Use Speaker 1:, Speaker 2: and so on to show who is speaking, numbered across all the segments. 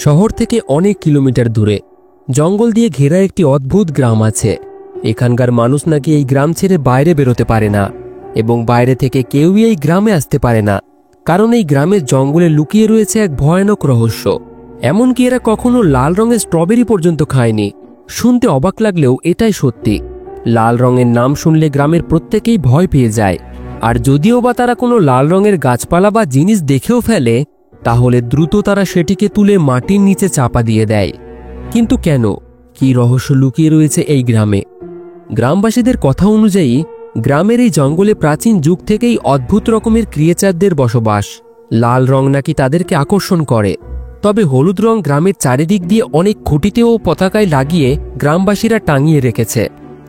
Speaker 1: শহর থেকে অনেক কিলোমিটার দূরে জঙ্গল দিয়ে ঘেরা একটি অদ্ভুত গ্রাম আছে। এখানকার মানুষ নাকি এই গ্রাম ছেড়ে বাইরে বেরোতে পারে না এবং বাইরে থেকে কেউই এই গ্রামে আসতে পারে না, কারণ এই গ্রামের জঙ্গলে লুকিয়ে রয়েছে এক ভয়ানক রহস্য। এমনকি এরা কখনো লাল রঙের স্ট্রবেরি পর্যন্ত খায়নি। শুনতে অবাক লাগলেও এটাই সত্যি। লাল রঙের নাম শুনলে গ্রামের প্রত্যেকেই ভয় পেয়ে যায়, আর যদিও বা তারা কোনো লাল রঙের গাছপালা বা জিনিস দেখেও ফেলে, তাহলে দ্রুত তারা সেটিকে তুলে মাটির নিচে চাপা দিয়ে দেয়। কিন্তু কেন? কি রহস্য লুকিয়ে রয়েছে এই গ্রামে? গ্রামবাসীদের কথা অনুযায়ী গ্রামের এই জঙ্গলে প্রাচীন যুগ থেকেই অদ্ভুত রকমের ক্রিয়েচারদের বসবাস। লাল রং নাকি তাদেরকে আকর্ষণ করে, তবে হলুদ রং গ্রামের চারিদিক দিয়ে অনেক খুঁটিতে ও পতাকায় লাগিয়ে গ্রামবাসীরা টাঙিয়ে রেখেছে,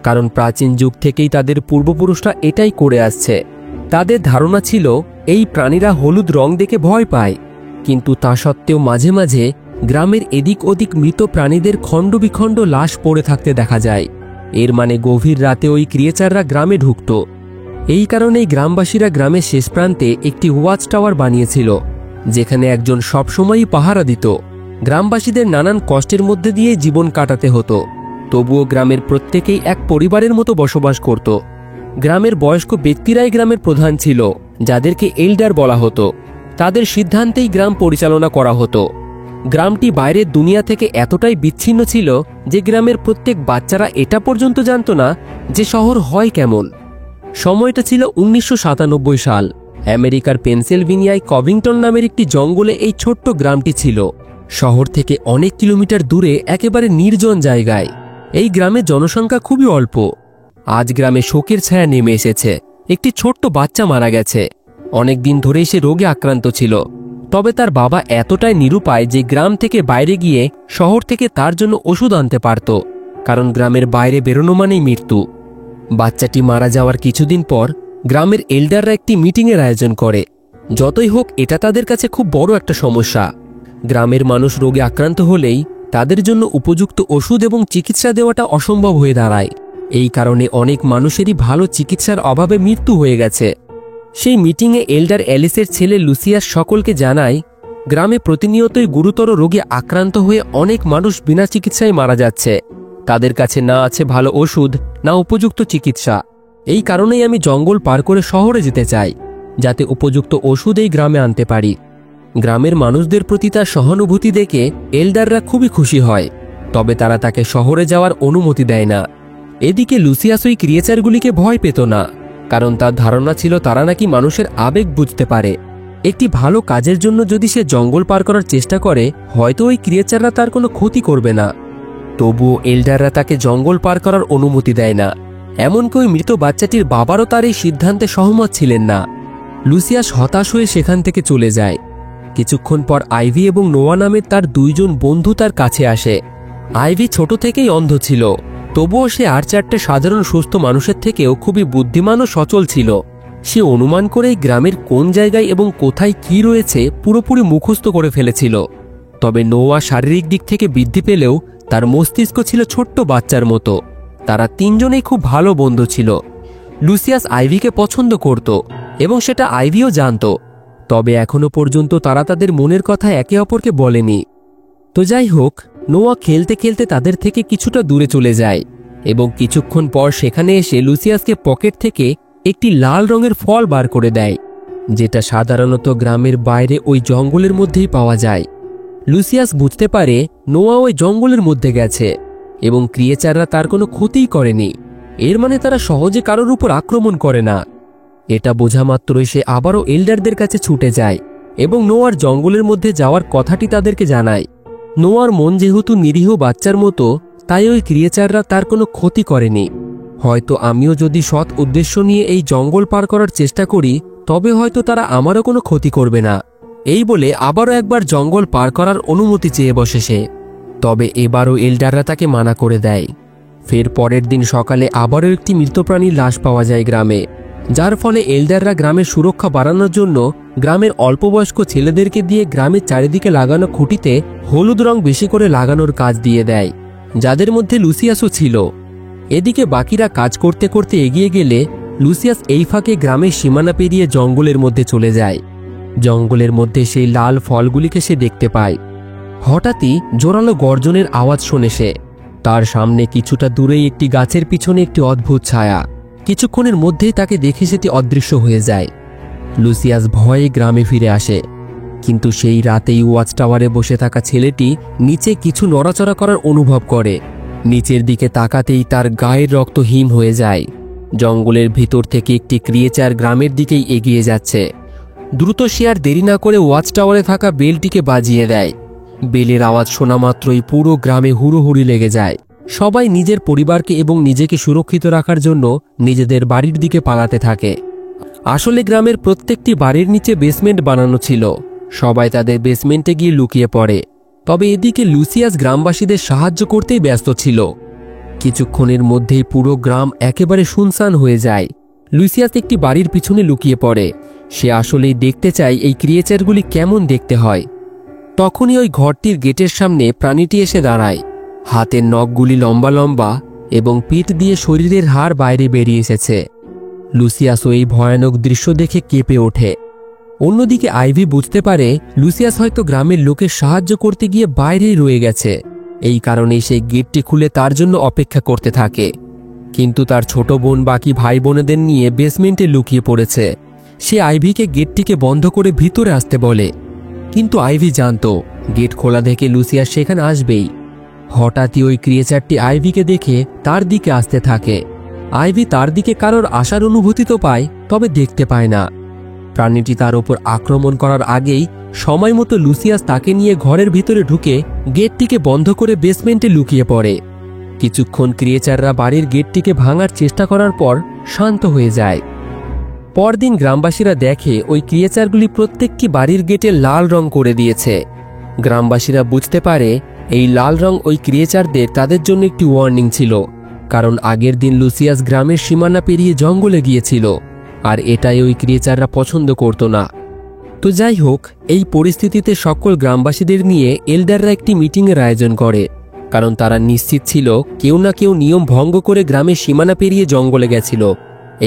Speaker 1: কারণ প্রাচীন যুগ থেকেই তাদের পূর্বপুরুষরা এটাই করে আসছে। তাদের ধারণা ছিল এই প্রাণীরা হলুদ রং দেখে ভয় পায়, কিন্তু তা সত্ত্বেও মাঝে মাঝে গ্রামের এদিক ওদিক মৃত প্রাণীদের খণ্ডবিখণ্ড লাশ পড়ে থাকতে দেখা যায়। এর মানে গভীর রাতে ওই ক্রিয়েচাররা গ্রামে ঢুকত। এই কারণেই গ্রামবাসীরা গ্রামের শেষ প্রান্তে একটি ওয়াচ টাওয়ার বানিয়েছিল, যেখানে একজন সবসময়ই পাহারা দিত। গ্রামবাসীদের নানান কষ্টের মধ্যে দিয়ে জীবন কাটাতে হতো, তবুও গ্রামের প্রত্যেকেই এক পরিবারের মতো বসবাস করত। গ্রামের বয়স্ক ব্যক্তিরাই গ্রামের প্রধান ছিল, যাদেরকে এল্ডার বলা হতো। তাদের সিদ্ধান্তেই গ্রাম পরিচালনা করা হতো। গ্রামটি বাইরের দুনিয়া থেকে এতটাই বিচ্ছিন্ন ছিল যে গ্রামের প্রত্যেক বাচ্চারা এটা পর্যন্ত জানত না যে শহর হয় কেমন। সময়টা ছিল 1997 সাল। আমেরিকার পেনসিলভেনিয়ায় কভিংটন নামের একটি জঙ্গলে এই ছোট্ট গ্রামটি ছিল, শহর থেকে অনেক কিলোমিটার দূরে একেবারে নির্জন জায়গায়। এই গ্রামের জনসংখ্যা খুবই অল্প। আজ গ্রামে শোকের ছায়া নেমে এসেছে। একটি ছোট্ট বাচ্চা মারা গেছে। অনেকদিন ধরেই সে রোগে আক্রান্ত ছিল, তবে তার বাবা এতটাই নিরুপায় যে গ্রাম থেকে বাইরে গিয়ে শহর থেকে তার জন্য ওষুধ আনতে পারত, কারণ গ্রামের বাইরে বেরোনো মানেই মৃত্যু। বাচ্চাটি মারা যাওয়ার কিছুদিন পর গ্রামের এল্ডাররা একটি মিটিংয়ের আয়োজন করে। যতই হোক, এটা তাদের কাছে খুব বড় একটা সমস্যা। গ্রামের মানুষ রোগে আক্রান্ত হলেই তাদের জন্য উপযুক্ত ওষুধ এবং চিকিৎসা দেওয়াটা অসম্ভব হয়ে দাঁড়ায়। এই কারণে অনেক মানুষেরই ভালো চিকিৎসার অভাবে মৃত্যু হয়ে গেছে। সেই মিটিংয়ে এল্ডার অ্যালিসের ছেলে লুসিয়াস সকলকে জানায়, গ্রামে প্রতিনিয়তই গুরুতর রোগে আক্রান্ত হয়ে অনেক মানুষ বিনা চিকিৎসায় মারা যাচ্ছে। তাদের কাছে না আছে ভালো ওষুধ, না উপযুক্ত চিকিৎসা। এই কারণেই আমি জঙ্গল পার করে শহরে যেতে চাই, যাতে উপযুক্ত ওষুধ এই গ্রামে আনতে পারি। গ্রামের মানুষদের প্রতি তার সহানুভূতি দেখে এল্ডাররা খুবই খুশি হয়, তবে তারা তাকে শহরে যাওয়ার অনুমতি দেয় না। এদিকে লুসিয়াস ওই ক্রিয়েচারগুলিকে ভয় পেত না, কারণ তার ধারণা ছিল তারা নাকি মানুষের আবেগ বুঝতে পারে। একটি ভালো কাজের জন্য যদি সে জঙ্গল পার করার চেষ্টা করে, হয়তো ওই ক্রিয়েচাররা তার কোনো ক্ষতি করবে না। তবুও এল্ডাররা তাকে জঙ্গল পার করার অনুমতি দেয় না। এমনকি ওই মৃত বাচ্চাটির বাবারও তার এই সিদ্ধান্তে সহমত ছিলেন না। লুসিয়াস হতাশ হয়ে সেখান থেকে চলে যায়। কিছুক্ষণ পর আইভি এবং নোয়া নামের তার দুইজন বন্ধু তার কাছে আসে। আইভি ছোট থেকেই অন্ধ ছিল, তবুও সে আর চারটে সাধারণ সুস্থ মানুষের থেকেও খুবই বুদ্ধিমান ও সচল ছিল। সে অনুমান করেই গ্রামের কোন জায়গায় এবং কোথায় কি রয়েছে পুরোপুরি মুখস্থ করে ফেলেছিল। তবে নোয়া শারীরিক দিক থেকে বৃদ্ধি পেলেও তার মস্তিষ্ক ছিল ছোট্ট বাচ্চার মতো। তারা তিনজনেই খুব ভালো বন্ধু ছিল। লুসিয়াস আইভিকে পছন্দ করত এবং সেটা আইভিও জানত, তবে এখনো পর্যন্ত তারা তাদের মনের কথা একে অপরকে বলেনি। তো যাই হোক, নোয়া খেলতে খেলতে তাদের থেকে কিছুটা দূরে চলে যায় এবং কিছুক্ষণ পর সেখানে এসে লুসিয়াসকে পকেট থেকে একটি লাল রঙের ফল বার করে দেয়, যেটা সাধারণত গ্রামের বাইরে ওই জঙ্গলের মধ্যেই পাওয়া যায়। লুসিয়াস বুঝতে পারে নোয়া ওই জঙ্গলের মধ্যে গেছে এবং ক্রিয়েচাররা তার কোনো ক্ষতিই করেনি। এর মানে তারা সহজে কারোর উপর আক্রমণ করে না। এটা বোঝা মাত্রই সে আবারও এল্ডারদের কাছে ছুটে যায় এবং নোয়ার জঙ্গলের মধ্যে যাওয়ার কথাটি তাদেরকে জানায়। নোয়ার মন যেহেতু নিরীহ বাচ্চার মতো, তাই ওই ক্রিয়েচাররা তার কোনো ক্ষতি করেনি। হয়তো আমিও যদি সৎ উদ্দেশ্য নিয়ে এই জঙ্গল পার করার চেষ্টা করি, তবে হয়তো তারা আমারও কোনো ক্ষতি করবে না। এই বলে আবারও একবার জঙ্গল পার করার অনুমতি চেয়ে বসে সে। তবে এবারও এল্ডাররা তাকে মানা করে দেয়। ফের পরের দিন সকালে আবারও একটি মৃত প্রাণীর লাশ পাওয়া যায় গ্রামে, যার ফলে এল্ডাররা গ্রামের সুরক্ষা বাড়ানোর জন্য গ্রামের অল্পবয়স্ক ছেলেদেরকে দিয়ে গ্রামের চারিদিকে লাগানো খুঁটিতে হলুদ রং বেশি করে লাগানোর কাজ দিয়ে দেয়, যাদের মধ্যে লুসিয়াসও ছিল। এদিকে বাকিরা কাজ করতে করতে এগিয়ে গেলে লুসিয়াস এই ফাঁকে গ্রামের সীমানা পেরিয়ে জঙ্গলের মধ্যে চলে যায়। জঙ্গলের মধ্যে সেই লাল ফলগুলিকে সে দেখতে পায়। হঠাৎই জোরালো গর্জনের আওয়াজ শোনে সে। তার সামনে কিছুটা দূরেই একটি গাছের পিছনে একটি অদ্ভুত ছায়া। কিছুক্ষণের মধ্যেই তাকে দেখে সেটি অদৃশ্য হয়ে যায়। লুসিয়াস ভয়ে গ্রামে ফিরে আসে, কিন্তু সেই রাতেই ওয়াচ টাওয়ারে বসে থাকা ছেলেটি নিচে কিছু নড়াচড়া করার অনুভব করে। নিচের দিকে তাকাতেই তার গায়ের রক্ত হিম হয়ে যায়। জঙ্গলের ভিতর থেকে একটি ক্রিয়েচার গ্রামের দিকেই এগিয়ে যাচ্ছে। দ্রুত সে আর দেরি না করে ওয়াচ টাওয়ারে থাকা বেলটিকে বাজিয়ে দেয়। বেলের আওয়াজ শোনা মাত্রই পুরো গ্রামে হুড়োহুড়ি লেগে যায়। সবাই নিজের পরিবারকে এবং নিজেকে সুরক্ষিত রাখার জন্য নিজেদের বাড়ির দিকে পালাতে থাকে। আসলে গ্রামের প্রত্যেকটি বাড়ির নিচে বেসমেন্ট বানানো ছিল। সবাই তাদের বেসমেন্টে গিয়ে লুকিয়ে পড়ে। তবে এদিকে লুসিয়াস গ্রামবাসীদের সাহায্য করতেই ব্যস্ত ছিল। কিছুক্ষণের মধ্যেই পুরো গ্রাম একেবারে শুনশান হয়ে যায়। লুসিয়াস একটি বাড়ির পিছনে লুকিয়ে পড়ে। সে আসলেই দেখতে চায় এই ক্রিয়েচারগুলি কেমন দেখতে হয়। তখনই ওই ঘরটির গেটের সামনে প্রাণীটি এসে দাঁড়ায়। হাতের নখগুলি লম্বা লম্বা এবং পিঠ দিয়ে শরীরের হাড় বাইরে বেরিয়ে এসেছে। লুসিয়াসও এই ভয়ানক দৃশ্য দেখে কেঁপে ওঠে। অন্যদিকে আইভি বুঝতে পারে লুসিয়াস হয়তো গ্রামের লোকের সাহায্য করতে গিয়ে বাইরেই রয়ে গেছে। এই কারণেই সেই গেটটি খুলে তার জন্য অপেক্ষা করতে থাকে। কিন্তু তার ছোট বোন বাকি ভাই বোনেদের নিয়ে বেসমেন্টে লুকিয়ে পড়েছে। সে আইভিকে গেটটিকে বন্ধ করে ভিতরে আসতে বলে, কিন্তু আইভি জানত গেট খোলা দেখে লুসিয়াস সেখানে আসবেই। হঠাৎই ওই ক্রিয়েচারটি আইভিকে দেখে তার দিকে আসতে থাকে। আইভি তার দিকে কারোর আসার অনুভূতি তো পায়, তবে দেখতে পায় না। প্রাণীটি তার ওপর আক্রমণ করার আগেই সময় মতো লুসিয়াস তাকে নিয়ে ঘরের ভিতরে ঢুকে গেটটিকে বন্ধ করে বেসমেন্টে লুকিয়ে পড়ে। কিছুক্ষণ ক্রিয়েচাররা বাড়ির গেটটিকে ভাঙার চেষ্টা করার পর শান্ত হয়ে যায়। পরদিন গ্রামবাসীরা দেখে ওই ক্রিয়েচারগুলি প্রত্যেকটি বাড়ির গেটে লাল রং করে দিয়েছে। গ্রামবাসীরা বুঝতে পারে এই লাল রং ওই ক্রিয়েচারদের তাদের জন্য একটি ওয়ার্নিং ছিল, কারণ আগের দিন লুসিয়াস গ্রামের সীমানা পেরিয়ে জঙ্গলে গিয়েছিল, আর এটাই ওই ক্রিয়েচাররা পছন্দ করত না। তো যাই হোক, এই পরিস্থিতিতে সকল গ্রামবাসীদের নিয়ে এল্ডাররা একটি মিটিংয়ের আয়োজন করে, কারণ তারা নিশ্চিত ছিল কেউ না কেউ নিয়ম ভঙ্গ করে গ্রামের সীমানা পেরিয়ে জঙ্গলে গেছিল।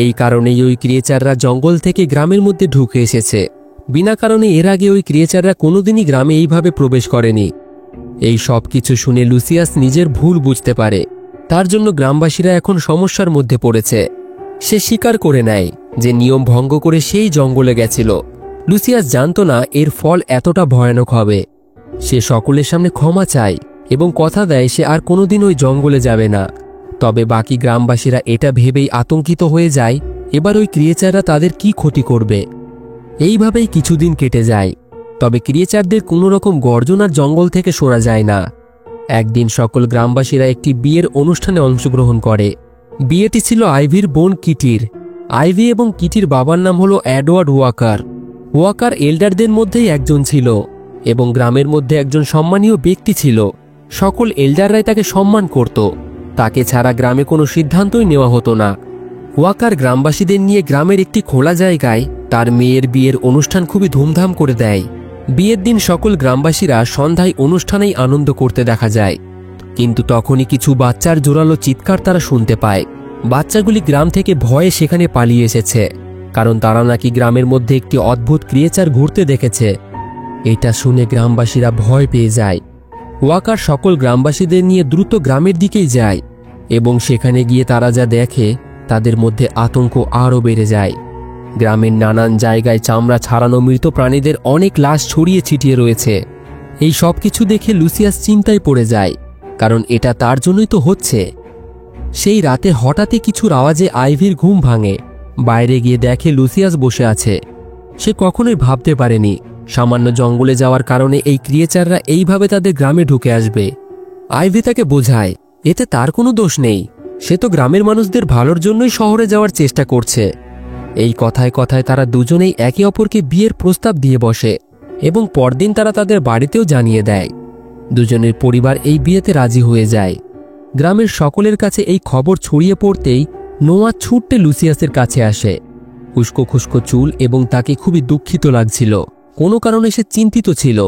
Speaker 1: এই কারণেই ওই ক্রিয়েচাররা জঙ্গল থেকে গ্রামের মধ্যে ঢুকে এসেছে। বিনা কারণে এর আগে ওই ক্রিয়েচাররা কোনোদিনই গ্রামে এইভাবে প্রবেশ করেনি। এই সব কিছু শুনে লুসিয়াস নিজের ভুল বুঝতে পারে। তার জন্য গ্রামবাসীরা এখন সমস্যার মধ্যে পড়েছে। সে স্বীকার করে নেয় যে নিয়ম ভঙ্গ করে সেই জঙ্গলে গেছিল। লুসিয়াস জানত না এর ফল এতটা ভয়ানক হবে। সে সকলের সামনে ক্ষমা চায় এবং কথা দেয় সে আর কোনোদিন ওই জঙ্গলে যাবে না। তবে বাকি গ্রামবাসীরা এটা ভেবেই আতঙ্কিত হয়ে যায় এবার ওই ক্রিয়েচাররা তাদের কি ক্ষতি করবে। এইভাবেই কিছুদিন কেটে যায়। তবে ক্রিয়েচারদের কোনো রকম গর্জন আর জঙ্গল থেকে সরা যায় না। একদিন সকল গ্রামবাসীরা একটি বিয়ের অনুষ্ঠানে অংশগ্রহণ করে। বিয়েটি ছিল আইভির বোন কিটির। আইভি এবং কিটির বাবার নাম হলো এডওয়ার্ড ওয়াকার। ওয়াকার এল্ডারদের মধ্যেই একজন ছিল এবং গ্রামের মধ্যে একজন সম্মানীয় ব্যক্তি ছিল। সকল এল্ডাররাই তাকে সম্মান করত। তাকে ছাড়া গ্রামে কোনো সিদ্ধান্তই নেওয়া হতো না। ওয়াকার গ্রামবাসীদের নিয়ে গ্রামের একটি খোলা জায়গায় তার মেয়ের বিয়ের অনুষ্ঠান খুবই ধুমধাম করে দেয়। বিয়ের দিন সকল গ্রামবাসীরা সন্ধ্যায় অনুষ্ঠানেই আনন্দ করতে দেখা যায়। কিন্তু তখনই কিছু বাচ্চার জোরালো চিৎকার তারা শুনতে পায়। বাচ্চাগুলি গ্রাম থেকে ভয়ে সেখানে পালিয়ে এসেছে, কারণ তারা নাকি গ্রামের মধ্যে একটি অদ্ভুত ক্রিয়েচার ঘুরতে দেখেছে। এটা শুনে গ্রামবাসীরা ভয় পেয়ে যায়। ওয়াকার সকল গ্রামবাসীদের নিয়ে দ্রুত গ্রামের দিকেই যায় এবং সেখানে গিয়ে তারা যা দেখে তাদের মধ্যে আতঙ্ক আরও বেড়ে যায়। গ্রামের নানান জায়গায় চামড়া ছাড়ানো মৃত প্রাণীদের অনেক লাশ ছড়িয়ে ছিটিয়ে রয়েছে। এই সব কিছু দেখে লুসিয়াস চিন্তায় পড়ে যায়, কারণ এটা তার জন্যই তো হচ্ছে। সেই রাতে হঠাৎই কিছুর আওয়াজে আইভির ঘুম ভাঙে। বাইরে গিয়ে দেখে লুসিয়াস বসে আছে। সে কখনোই ভাবতে পারেনি সামান্য জঙ্গলে যাওয়ার কারণে এই ক্রিয়েচাররা এইভাবে তাদের গ্রামে ঢুকে আসবে। আইভি তাকে বোঝায় এতে তার কোনো দোষ নেই, সে তো গ্রামের মানুষদের ভালোর জন্যই শহরে যাওয়ার চেষ্টা করছে। এই কথায় কথায় তারা দুজনেই একে অপরকে বিয়ের প্রস্তাব দিয়ে বসে এবং পরদিন তারা তাদের বাড়িতেও জানিয়ে দেয়। দুজনের পরিবার এই বিয়েতে রাজি হয়ে যায়। গ্রামের সকলের কাছে এই খবর ছড়িয়ে পড়তেই নোয়া ছুটতে লুসিয়াসের কাছে আসে। উস্কো খুস্কো চুল এবং তাকে খুবই দুঃখিত লাগছিল। কোনো কারণে সে চিন্তিত ছিল।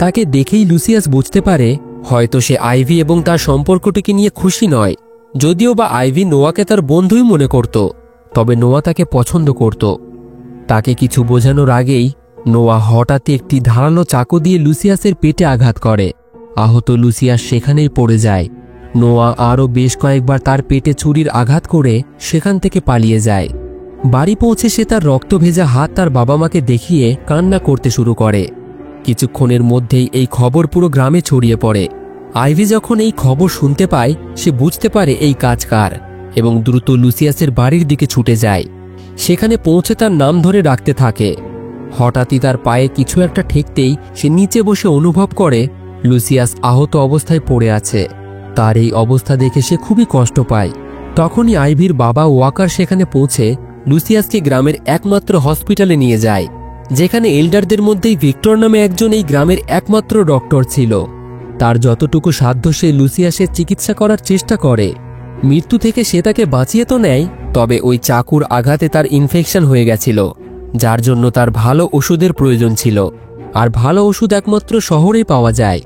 Speaker 1: তাকে দেখেই লুসিয়াস বুঝতে পারে হয়তো সে আইভি এবং তার সম্পর্কটিকে নিয়ে খুশি নয়। যদিও বা আইভি নোয়াকে তার বন্ধুই মনে করত, তবে নোয়া তাকে পছন্দ করত। তাকে কিছু বোঝানোর আগেই নোয়া হঠাৎই একটি ধারালো চাকু দিয়ে লুসিয়াসের পেটে আঘাত করে। আহত লুসিয়াস সেখানেই পড়ে যায়। নোয়া আরও বেশ কয়েকবার তার পেটে ছুরির আঘাত করে সেখান থেকে পালিয়ে যায়। বাড়ি পৌঁছে সে তার রক্ত ভেজা হাত তার বাবা মাকে দেখিয়ে কান্না করতে শুরু করে। কিছুক্ষণের মধ্যেই এই খবর পুরো গ্রামে ছড়িয়ে পড়ে। আইভি যখন এই খবর শুনতে পায় সে বুঝতে পারে এই কাজ কার এবং দ্রুত লুসিয়াসের বাড়ির দিকে ছুটে যায়। সেখানে পৌঁছে তার নাম ধরে ডাকতে থাকে। হঠাৎই তার পায়ে কিছু একটা ঠেকতেই সে নিচে বসে অনুভব করে লুসিয়াস আহত অবস্থায় পড়ে আছে। তার এই অবস্থা দেখে সে খুবই কষ্ট পায়। তখনই আইভির বাবা ওয়াকার সেখানে পৌঁছে লুসিয়াসকে গ্রামের একমাত্র হসপিটালে নিয়ে যায়, যেখানে এল্ডারদের মধ্যেই ভিক্টর নামে একজন এই গ্রামের একমাত্র ডক্টর ছিল। তার যতটুকু সাধ্য সে লুসিয়াসের চিকিৎসা করার চেষ্টা করে। মৃত্যু থেকে সে তাকে বাঁচিয়ে তো নেয়, তবে ওই চাকুর আঘাতে তার ইনফেকশন হয়ে গেছিল, যার জন্য তার ভালো ওষুধের প্রয়োজন ছিল। আর ভালো ওষুধ একমাত্র শহরেই পাওয়া যায়।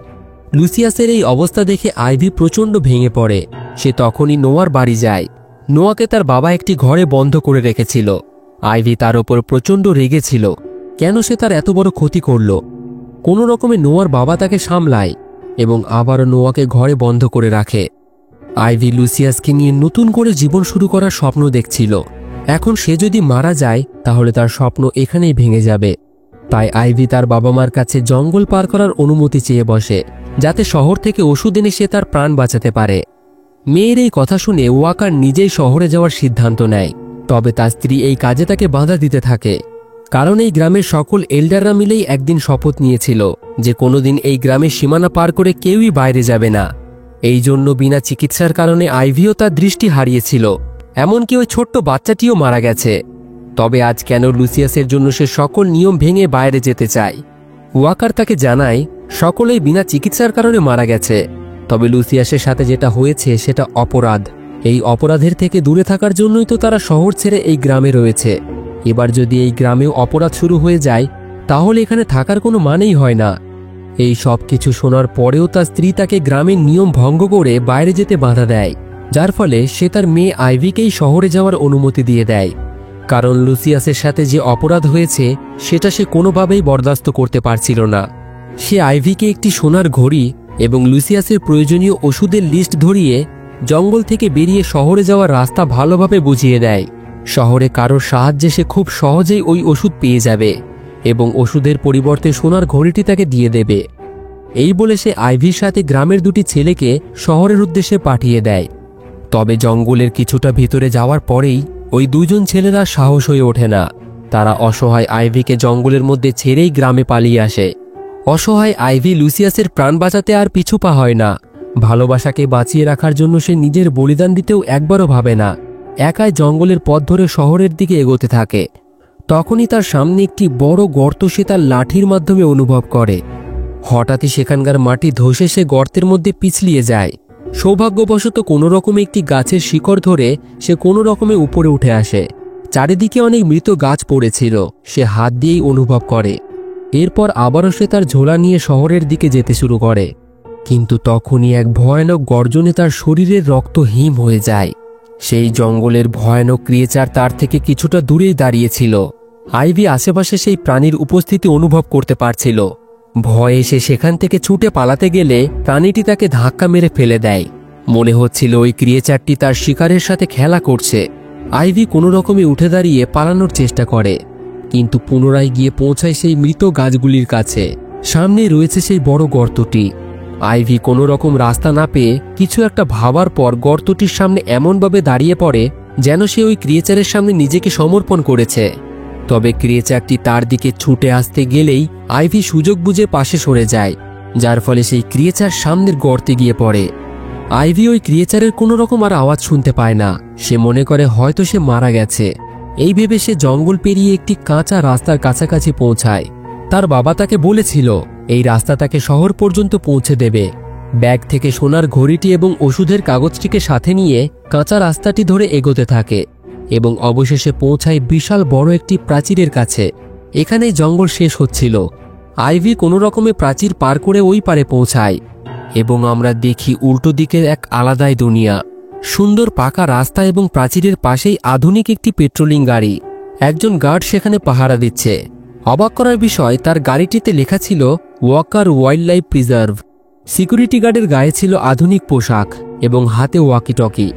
Speaker 1: লুসিয়াসের এই অবস্থা দেখে আইভি প্রচণ্ড ভেঙে পড়ে। সে তখনই নোয়ার বাড়ি যায়। নোয়াকে তার বাবা একটি ঘরে বন্ধ করে রেখেছিল। আইভি তার ওপর প্রচণ্ড রেগেছিল। কেন সে তার এত বড় ক্ষতি করল? কোনো রকমে নোয়ার বাবা তাকে সামলায় এবং আবারও নোয়াকে ঘরে বন্ধ করে রাখে। আইভি লুসিয়াসকে নিয়ে নতুন করে জীবন শুরু করার স্বপ্ন দেখছিল। এখন সে যদি মারা যায় তাহলে তার স্বপ্ন এখানেই ভেঙে যাবে। তাই আইভি তার বাবা মার কাছে জঙ্গল পার করার অনুমতি চেয়ে বসে, যাতে শহর থেকে ওষুধ এনে সে তার প্রাণ বাঁচাতে পারে। মেয়ের এই কথা শুনে ওয়াকার নিজেই শহরে যাওয়ার সিদ্ধান্ত নেয়। তবে তার স্ত্রী এই কাজে তাকে বাধা দিতে থাকে, কারণ এই গ্রামের সকল এল্ডাররা মিলেই একদিন শপথ নিয়েছিল যে কোনোদিন এই গ্রামের সীমানা পার করে কেউই বাইরে যাবে না। এই জন্য বিনা চিকিৎসার কারণে আইভিও তার দৃষ্টি হারিয়েছিল, এমনকি ওই ছোট্ট বাচ্চাটিও মারা গেছে। তবে আজ কেন লুসিয়াসের জন্য সে সকল নিয়ম ভেঙে বাইরে যেতে চায়? ওয়াকার তাকে জানায় সকলেই বিনা চিকিৎসার কারণে মারা গেছে, তবে লুসিয়াসের সাথে যেটা হয়েছে সেটা অপরাধ। এই অপরাধের থেকে দূরে থাকার জন্যই তো তারা শহর ছেড়ে এই গ্রামে রয়েছে। এবার যদি এই গ্রামেও অপরাধ শুরু হয়ে যায় তাহলে এখানে থাকার কোনো মানেই হয় না। এই সব কিছু শোনার পরেও তার স্ত্রী তাকে গ্রামের নিয়ম ভঙ্গ করে বাইরে যেতে বাধা দেয়, যার ফলে সে তার মেয়ে আইভিকেই শহরে যাওয়ার অনুমতি দিয়ে দেয়। কারণ লুসিয়াসের সাথে যে অপরাধ হয়েছে সেটা সে কোনোভাবেই বরদাস্ত করতে পারছিল না। সে আইভিকে একটি সোনার ঘড়ি এবং লুসিয়াসের প্রয়োজনীয় ওষুধের লিস্ট ধরিয়ে জঙ্গল থেকে বেরিয়ে শহরে যাওয়ার রাস্তা ভালোভাবে বুঝিয়ে দেয়। শহরে কারোর সাহায্যে সে খুব সহজেই ওই ওষুধ পেয়ে যাবে এবং ওষুধের পরিবর্তে সোনার ঘড়িটি তাকে দিয়ে দেবে। এই বলে সে আইভির সাথে গ্রামের দুটি ছেলেকে শহরের উদ্দেশ্যে পাঠিয়ে দেয়। তবে জঙ্গলের কিছুটা ভিতরে যাওয়ার পরেই ওই দুজন ছেলেরা সাহস হয়ে ওঠে না। তারা অসহায় আইভিকে জঙ্গলের মধ্যে ছেড়েই গ্রামে পালিয়ে আসে। অসহায় আইভি লুসিয়াসের প্রাণ বাঁচাতে আর পিছু পা হয় না। ভালোবাসাকে বাঁচিয়ে রাখার জন্য সে নিজের বলিদান দিতেও একবারও ভাবে না। একাই জঙ্গলের পথ ধরে শহরের দিকে এগোতে থাকে। তখনই তার সামনে একটি বড় গর্ত সে তার লাঠির মাধ্যমে অনুভব করে। হঠাৎই সেখানকার মাটি ধসে সে গর্তের মধ্যে পিছলিয়ে যায়। সৌভাগ্যবশত কোনো রকমে একটি গাছের শিকড় ধরে সে কোনো রকমে উপরে উঠে আসে। চারিদিকে অনেক মৃত গাছ পড়েছিল, সে হাত দিয়েই অনুভব করে। এরপর আবারও সে তার ঝোলা নিয়ে শহরের দিকে যেতে শুরু করে। কিন্তু তখনই এক ভয়ানক গর্জনে তার শরীরের রক্ত হিম হয়ে যায়। সেই জঙ্গলের ভয়ানক ক্রিয়েচার তার থেকে কিছুটা দূরেই দাঁড়িয়েছিল। আইভি আশেপাশে সেই প্রাণীর উপস্থিতি অনুভব করতে পারছিল। ভয়ে সে সেখান থেকে ছুটে পালাতে গেলে প্রাণীটি তাকে ধাক্কা মেরে ফেলে দেয়। মনে হচ্ছিল ওই ক্রিয়েচারটি তার শিকারের সাথে খেলা করছে। আইভি কোনো রকমে উঠে দাঁড়িয়ে পালানোর চেষ্টা করে, কিন্তু পুনরায় গিয়ে পৌঁছায় সেই মৃত গাছগুলির কাছে। সামনে রয়েছে সেই বড় গর্তটি। আইভি কোনো রকম রাস্তা না পেয়ে কিছু একটা ভাবার পর গর্তটির সামনে এমনভাবে দাঁড়িয়ে পড়ে যেন সে ওই ক্রিয়েচারের সামনে নিজেকে সমর্পণ করেছে। তবে ক্রিয়েচারটি তার দিকে ছুটে আসতে গেলেই আইভি সুযোগ বুঝে পাশে সরে যায়, যার ফলে সেই ক্রিয়েচার সামনের গর্তে গিয়ে পড়ে। আইভি ওই ক্রিয়েচারের কোনো রকম আর আওয়াজ শুনতে পায় না। সে মনে করে হয়তো সে মারা গেছে। এই ভেবে সে জঙ্গল পেরিয়ে একটি কাঁচা রাস্তার কাছাকাছি পৌঁছায়। তার বাবা তাকে বলেছিল এই রাস্তা তাকে শহর পর্যন্ত পৌঁছে দেবে। ব্যাগ থেকে সোনার ঘড়িটি এবং ওষুধের কাগজটিকে সাথে নিয়ে কাঁচা রাস্তাটি ধরে এগোতে থাকে এবং অবশেষে পৌঁছায় বিশাল বড় একটি প্রাচীরের কাছে। এখানেই জঙ্গল শেষ হচ্ছিল। আইভি কোনো রকমে প্রাচীর পার করে ওই পারে পৌঁছায় এবং আমরা দেখি উল্টো দিকের এক আলাদাই দুনিয়া। সুন্দর পাকা রাস্তা এবং প্রাচীরের পাশেই আধুনিক একটি পেট্রোলিং গাড়ি। একজন গার্ড সেখানে পাহারা দিচ্ছে। অবাক করার বিষয়, তার গাড়িটিতে লেখা ছিল Walker wild life preserve. Security গার্ডের গায়ে ছিল আধুনিক পোশাক এবং হাতে ওয়াকি টকি।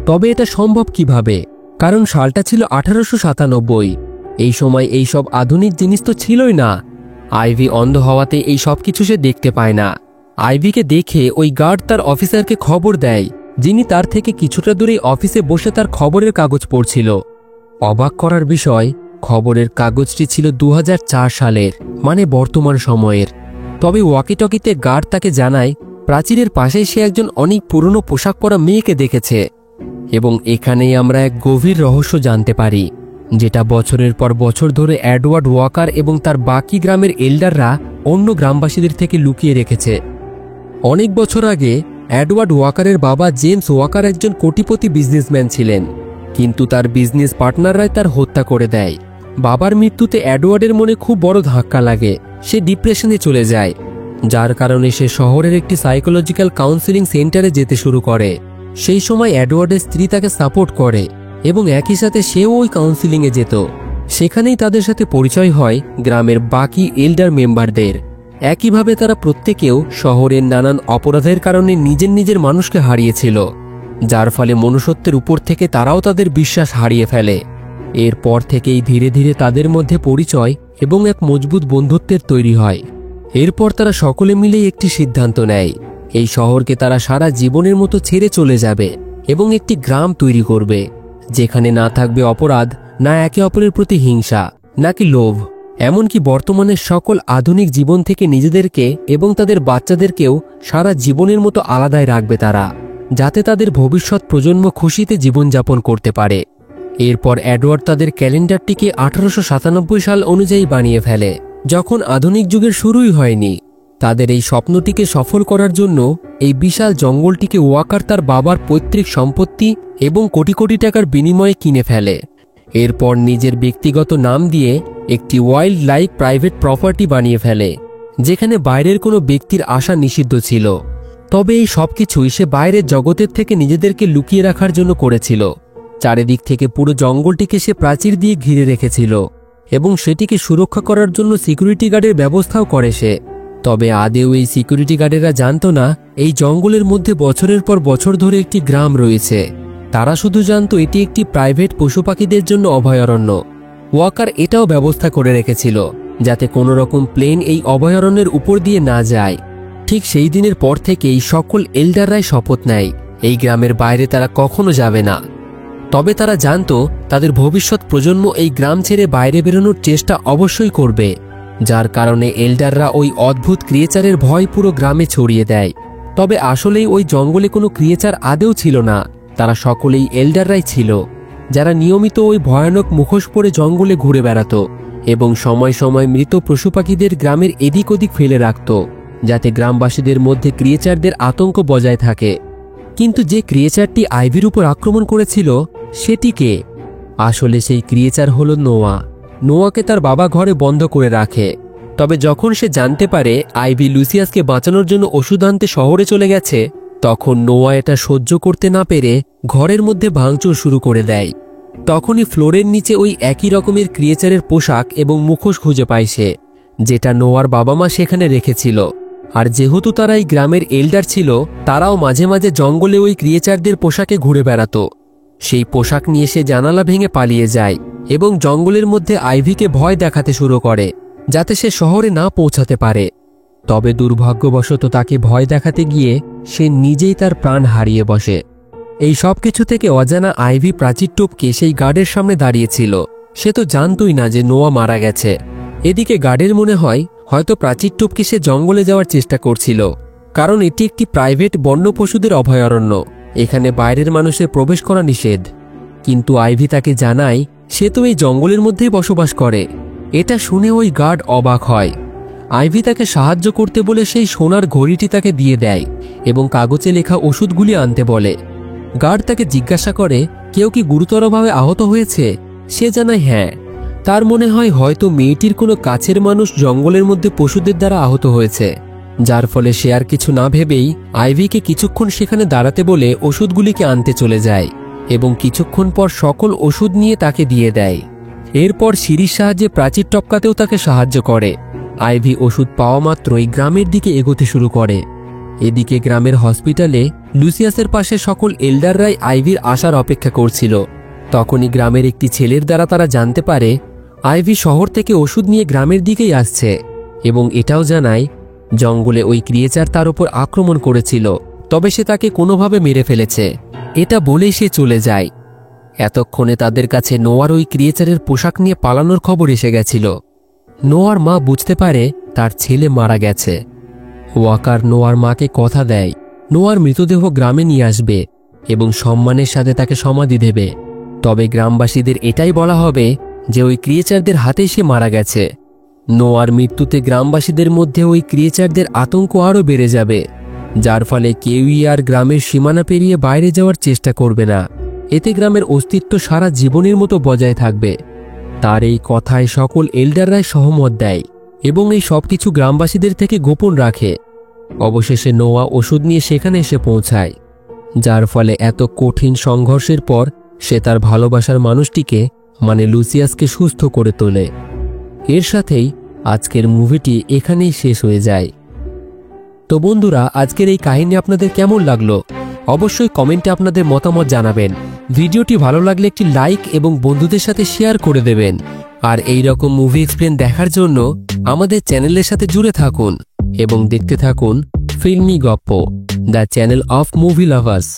Speaker 1: তবে এটা সম্ভব কিভাবে? কারণ সালটা ছিল 1897। এই সময় এই সব আধুনিক জিনিস তো ছিলই না। আইভি অন্ধ হওয়াতে এই সব কিছু সে দেখতে পায় না। আইভিকে দেখে ওই গার্ড তার অফিসারকে খবর দেয়, যিনি তার থেকে কিছুটা দূরেই অফিসে বসে তার খবরের কাগজ পড়ছিল। অবাক করার বিষয়, খবরের কাগজটি ছিল 2004 সালের, মানে বর্তমান সময়ের। তবে ওয়াকিটকিতে গার্ড তাকে জানায় প্রাচীরের পাশেই সে একজন অনেক পুরনো পোশাক পরা মেয়েকে দেখেছে। এবং এখানেই আমরা এক গভীর রহস্য জানতে পারি, যেটা বছরের পর বছর ধরে এডওয়ার্ড ওয়াকার এবং তার বাকি গ্রামের এল্ডাররা অন্য গ্রামবাসীদের থেকে লুকিয়ে রেখেছে। অনেক বছর আগে এডওয়ার্ড ওয়াকারের বাবা জেমস ওয়াকার একজন কোটিপতি বিজনেসম্যান ছিলেন, কিন্তু তার বিজনেস পার্টনাররাই তার হত্যা করে দেয়। বাবার মৃত্যুতে এডওয়ার্ডের মনে খুব বড় ধাক্কা লাগে। সে ডিপ্রেশনে চলে যায়, যার কারণে সে শহরের একটি সাইকোলজিক্যাল কাউন্সেলিং সেন্টারে যেতে শুরু করে। সেই সময় এডওয়ার্ডের স্ত্রী তাকে সাপোর্ট করে এবং একই সাথে সেও ওই কাউন্সেলিংয়ে যেত। সেখানেই তাদের সাথে পরিচয় হয় গ্রামের বাকি এল্ডার মেম্বারদের। একইভাবে তারা প্রত্যেকেও শহরের নানান অপরাধের কারণে নিজের নিজের মানুষকে হারিয়েছিল, যার ফলে মনুষ্যত্বের উপর থেকে তারাও তাদের বিশ্বাস হারিয়ে ফেলে। এরপর থেকেই ধীরে ধীরে তাদের মধ্যে পরিচয় এবং এক মজবুত বন্ধুত্বের তৈরি হয়। এরপর তারা সকলে মিলে একটি সিদ্ধান্ত নেয়, এই শহরকে তারা সারা জীবনের মতো ছেড়ে চলে যাবে এবং একটি গ্রাম তৈরি করবে, যেখানে না থাকবে অপরাধ, না একে অপরের প্রতি হিংসা, নাকি লোভ। এমনকি বর্তমানের সকল আধুনিক জীবন থেকে নিজেদেরকে এবং তাদের বাচ্চাদেরকেও সারা জীবনের মতো আলাদাই রাখবে তারা, যাতে তাদের ভবিষ্যৎ প্রজন্ম খুশিতে জীবনযাপন করতে পারে। এরপর এডওয়ার্ড তাদের ক্যালেন্ডারটিকে 1897 সাল অনুযায়ী বানিয়ে ফেলে, যখন আধুনিক যুগের শুরুই হয়নি। তাদের এই স্বপ্নটিকে সফল করার জন্য এই বিশাল জঙ্গলটিকে ওয়াকার তার বাবার পৈতৃক সম্পত্তি এবং কোটি কোটি টাকার বিনিময়ে কিনে ফেলে। এরপর নিজের ব্যক্তিগত নাম দিয়ে একটি ওয়াইল্ড লাইফ প্রাইভেট প্রপার্টি বানিয়ে ফেলে, যেখানে বাইরের কোনো ব্যক্তির আসা নিষিদ্ধ ছিল। তবে এই সবকিছুই সে বাইরের জগতের থেকে নিজেদেরকে লুকিয়ে রাখার জন্য করেছিল। চারিদিক থেকে পুরো জঙ্গলটিকে সে প্রাচীর দিয়ে ঘিরে রেখেছিল এবং সেটিকে সুরক্ষা করার জন্য সিকিউরিটি গার্ডের ব্যবস্থাও করে সে। তবে আদেও এই সিকিউরিটি গার্ডেরা জানত না এই জঙ্গলের মধ্যে বছরের পর বছর ধরে একটি গ্রাম রয়েছে। তারা শুধু জানত এটি একটি প্রাইভেট পশু পাখিদের জন্য অভয়ারণ্য। ওয়াকার এটাও ব্যবস্থা করে রেখেছিল যাতে কোনো রকম প্লেন এই অভয়ারণ্যের উপর দিয়ে না যায়। ঠিক সেই দিনের পর থেকেই সকল এল্ডাররাই শপথ নেয় এই গ্রামের বাইরে তারা কখনো যাবে না। তবে তারা জানত তাদের ভবিষ্যৎ প্রজন্ম এই গ্রাম ছেড়ে বাইরে বেরোনোর চেষ্টা অবশ্যই করবে, যার কারণে এল্ডাররা ওই অদ্ভুত ক্রিয়েচারের ভয় পুরো গ্রামে ছড়িয়ে দেয়। তবে আসলেই ওই জঙ্গলে কোনো ক্রিয়েচার আদেও ছিল না, তারা সকলেই এল্ডাররাই ছিল, যারা নিয়মিত ওই ভয়ানক মুখোশ পরে জঙ্গলে ঘুরে বেড়াত এবং সময় সময় মৃত পশু পাখিদের গ্রামের এদিক ওদিক ফেলে রাখত, যাতে গ্রামবাসীদের মধ্যে ক্রিয়েচারদের আতঙ্ক বজায় থাকে। কিন্তু যে ক্রিয়েচারটি আইভির উপর আক্রমণ করেছিল সেটি কে? আসলে সেই ক্রিয়েচার হলো নোয়া। নোয়াকে তার বাবা ঘরে বন্ধ করে রাখে। তবে যখন সে জানতে পারে আইভি লুসিয়াসকে বাঁচানোর জন্য ওষুধ আনতে শহরে চলে গেছে, তখন নোয়া এটা সহ্য করতে না পেরে ঘরের মধ্যে ভাঙচুর শুরু করে দেয়। তখনই ফ্লোরের নিচে ওই একই রকমের ক্রিয়েচারের পোশাক এবং মুখোশ খুঁজে পায় সে, যেটা নোয়ার বাবা মা সেখানে রেখেছিল। আর যেহেতু তারা এই গ্রামের এল্ডার ছিল, তারাও মাঝে মাঝে জঙ্গলে ওই ক্রিয়েচারদের পোশাকে ঘুরে বেড়াত। সেই পোশাক নিয়ে সে জানালা ভেঙে পালিয়ে যায় এবং জঙ্গলের মধ্যে আইভিকে ভয় দেখাতে শুরু করে, যাতে সে শহরে না পৌঁছাতে পারে। তবে দুর্ভাগ্যবশত তাকে ভয় দেখাতে গিয়ে সে নিজেই তার প্রাণ হারিয়ে বসে। এই সব কিছু থেকে অজানা আইভি প্রাচীর টপকে সেই গার্ডের সামনে দাঁড়িয়েছিল। সে তো জানতই না যে নোয়া মারা গেছে। এদিকে গার্ডের মনে হয় হয়তো প্রাচীর টপকে সে জঙ্গলে যাওয়ার চেষ্টা করছিল, কারণ এটি একটি প্রাইভেট বন্য পশুদের অভয়ারণ্য, এখানে বাইরের মানুষের প্রবেশ করা নিষেধ। কিন্তু আইভি তাকে জানায় সে তো এই জঙ্গলের মধ্যেই বসবাস করে। এটা শুনে ওই গার্ড অবাক হয়। আইভি তাকে সাহায্য করতে বলে সেই সোনার ঘড়িটি তাকে দিয়ে দেয় এবং কাগজে লেখা ওষুধগুলি আনতে বলে। গার্ড তাকে জিজ্ঞাসা করে কেউ কি গুরুতরভাবে আহত হয়েছে। সে জানায় হ্যাঁ। তার মনে হয় হয়তো মেয়েটির কোনো কাছের মানুষ জঙ্গলের মধ্যে পশুদের দ্বারা আহত হয়েছে, যার ফলে সে আর কিছু না ভেবেই আইভিকে কিছুক্ষণ সেখানে দাঁড়াতে বলে ওষুধগুলিকে আনতে চলে যায় এবং কিছুক্ষণ পর সকল ওষুধ নিয়ে তাকে দিয়ে দেয়। এরপর সিঁড়ির সাহায্যে প্রাচীর টপকাতেও তাকে সাহায্য করে। আইভি ওষুধ পাওয়া মাত্রই গ্রামের দিকে এগোতে শুরু করে। এদিকে গ্রামের হসপিটালে লুসিয়াসের পাশে সকল এল্ডাররাই আইভির আসার অপেক্ষা করছিল। তখনই গ্রামের একটি ছেলের দ্বারা তারা জানতে পারে আইভি শহর থেকে ওষুধ নিয়ে গ্রামের দিকেই আসছে, এবং এটাও জানায় জঙ্গলে ওই ক্রিয়েচার তার উপর আক্রমণ করেছিল, তবে সে তাকে কোনোভাবে মেরে ফেলেছে। এটা বলেই সে চলে যায়। এতক্ষণে তাদের কাছে নোয়ার ওই ক্রিয়েচারের পোশাক নিয়ে পালানোর খবর এসে গেছিল। নোয়ার মা বুঝতে পারে তার ছেলে মারা গেছে। ওয়াকার নোয়ার মাকে কথা দেয় নোয়ার মৃতদেহ গ্রামে নিয়ে আসবে এবং সম্মানের সাথে তাকে সমাধি দেবে। তবে গ্রামবাসীদের এটাই বলা হবে যে ওই ক্রিয়েচারদের হাতেই সে মারা গেছে। নোয়ার মৃত্যুতে গ্রামবাসীদের মধ্যে ওই ক্রিয়েচারদের আতঙ্ক আরও বেড়ে যাবে, যার ফলে কেউই আর গ্রামের সীমানা পেরিয়ে বাইরে যাওয়ার চেষ্টা করবে না। এতে গ্রামের অস্তিত্ব সারা জীবনের মতো বজায় থাকবে। তার এই কথায় সকল এল্ডাররাই সহমত দেয় এবং এই সব কিছু গ্রামবাসীদের থেকে গোপন রাখে। অবশেষে নোয়া ওষুধ নিয়ে সেখানে এসে পৌঁছায়, যার ফলে এত কঠিন সংঘর্ষের পর সে তার ভালোবাসার মানুষটিকে মানে লুসিয়াসকে সুস্থ করে তোলে। এর সাথেই আজকের মুভিটি এখানেই শেষ হয়ে যায়। তো বন্ধুরা, আজকের এই কাহিনী আপনাদের কেমন লাগলো অবশ্যই কমেন্টে আপনাদের মতামত জানাবেন। ভিডিওটি ভালো লাগলে একটি লাইক এবং বন্ধুদের সাথে শেয়ার করে দেবেন। আর এই রকম মুভি এক্সপ্লেন দেখার জন্য আমাদের চ্যানেলের সাথে জুড়ে থাকুন এবং দেখতে থাকুন ফিল্মি গপ্প, the channel of movie lovers.